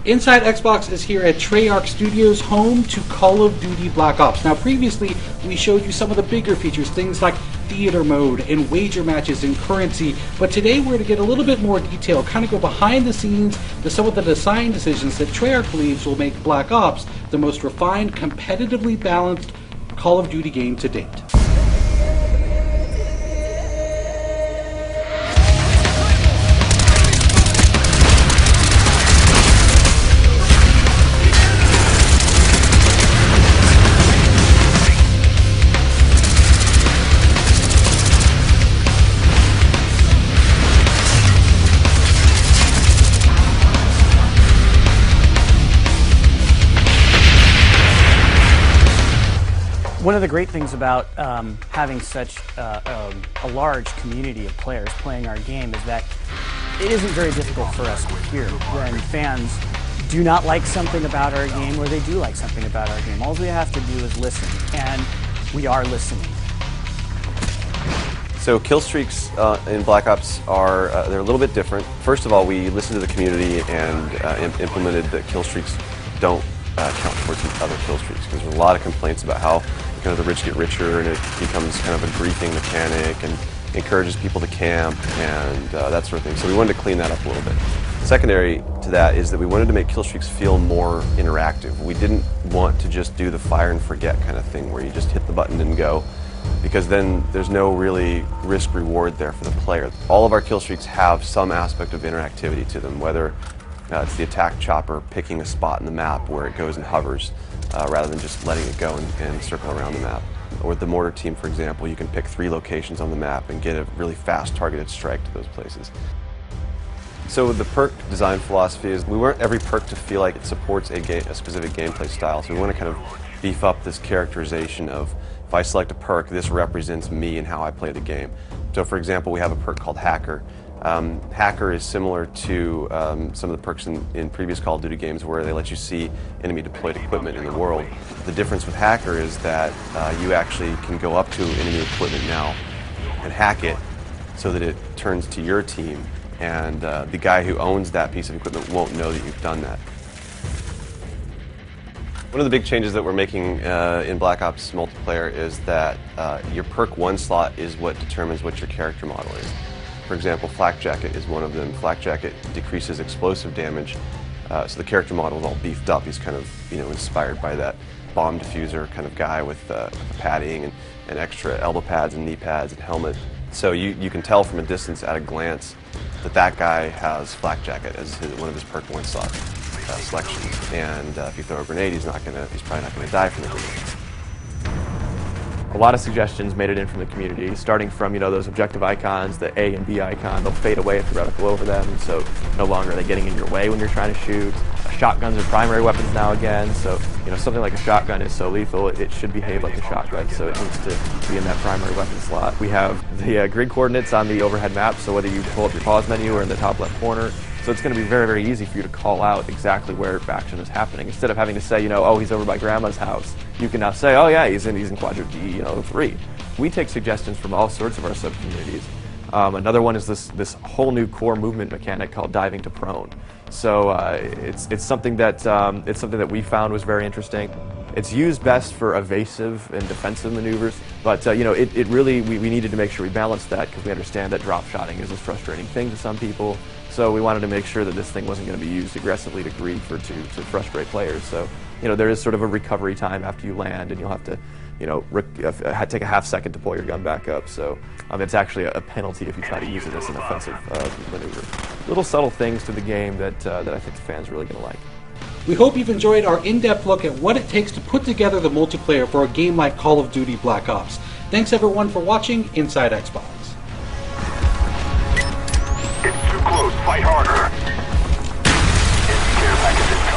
Inside Xbox is here at Treyarch Studios, home to Call of Duty Black Ops. Now previously we showed you some of the bigger features, things like theater mode and wager matches and currency, but today we're going to get a little bit more detail, kind of go behind the scenes to some of the design decisions that Treyarch believes will make Black Ops the most refined, competitively balanced Call of Duty game to date. One of the great things about having such a large community of players playing our game is that it isn't very difficult for us to hear when fans do not like something about our game or they do like something about our game. All we have to do is listen, and we are listening. So kill streaks in Black Ops are they're a little bit different. First of all, we listened to the community and implemented that kill streaks don't count towards other kill streaks, because there's a lot of complaints about how kind of the rich get richer and it becomes kind of a griefing mechanic and encourages people to camp and that sort of thing. So we wanted to clean that up a little bit. Secondary to that is that we wanted to make kill streaks feel more interactive. We didn't want to just do the fire and forget kind of thing where you just hit the button and go, because then there's no really risk reward there for the player. All of our kill streaks have some aspect of interactivity to them, whether it's the attack chopper picking a spot in the map where it goes and hovers rather than just letting it go and circle around the map. Or the mortar team, for example, you can pick 3 locations on the map and get a really fast targeted strike to those places. So the perk design philosophy is we want every perk to feel like it supports a specific gameplay style. So we want to kind of beef up this characterization of, if I select a perk, this represents me and how I play the game. So for example, we have a perk called Hacker. Hacker is similar to some of the perks in previous Call of Duty games where they let you see enemy deployed equipment in the world. The difference with Hacker is that you actually can go up to enemy equipment now and hack it so that it turns to your team, and the guy who owns that piece of equipment won't know that you've done that. One of the big changes that we're making in Black Ops multiplayer is that your perk 1 slot is what determines what your character model is. For example, Flak Jacket is one of them. Flak Jacket decreases explosive damage, so the character model is all beefed up. He's kind of, inspired by that bomb diffuser kind of guy with padding and extra elbow pads and knee pads and helmet. So you can tell from a distance at a glance that guy has Flak Jacket as one of his perk 1 slot selections. And if you throw a grenade, he's probably not gonna die from the grenade. A lot of suggestions made it in from the community, starting from those objective icons, the A and B icon. They'll fade away if the reticle over them, so no longer are they getting in your way when you're trying to shoot. Shotguns are primary weapons now again, so something like a shotgun is so lethal, it should behave like a shotgun, so it needs to be in that primary weapon slot. We have the grid coordinates on the overhead map, so whether you pull up your pause menu or in the top left corner, so it's going to be very, very easy for you to call out exactly where action is happening. Instead of having to say, oh, he's over by grandma's house, you can now say, oh yeah, he's in quadrant D, 3. We take suggestions from all sorts of our sub-communities. Another one is this whole new core movement mechanic called diving to prone. So it's something that we found was very interesting. It's used best for evasive and defensive maneuvers, but it really we needed to make sure we balanced that, because we understand that drop shotting is a frustrating thing to some people. So we wanted to make sure that this thing wasn't going to be used aggressively to grief or to frustrate players. So there is sort of a recovery time after you land, and you'll have to take a half second to pull your gun back up. So it's actually a penalty if you try to use it as an offensive maneuver. Little subtle things to the game that I think the fans are really going to like. We hope you've enjoyed our in-depth look at what it takes to put together the multiplayer for a game like Call of Duty Black Ops. Thanks everyone for watching Inside Xbox. It's too close. Fight harder. Care package is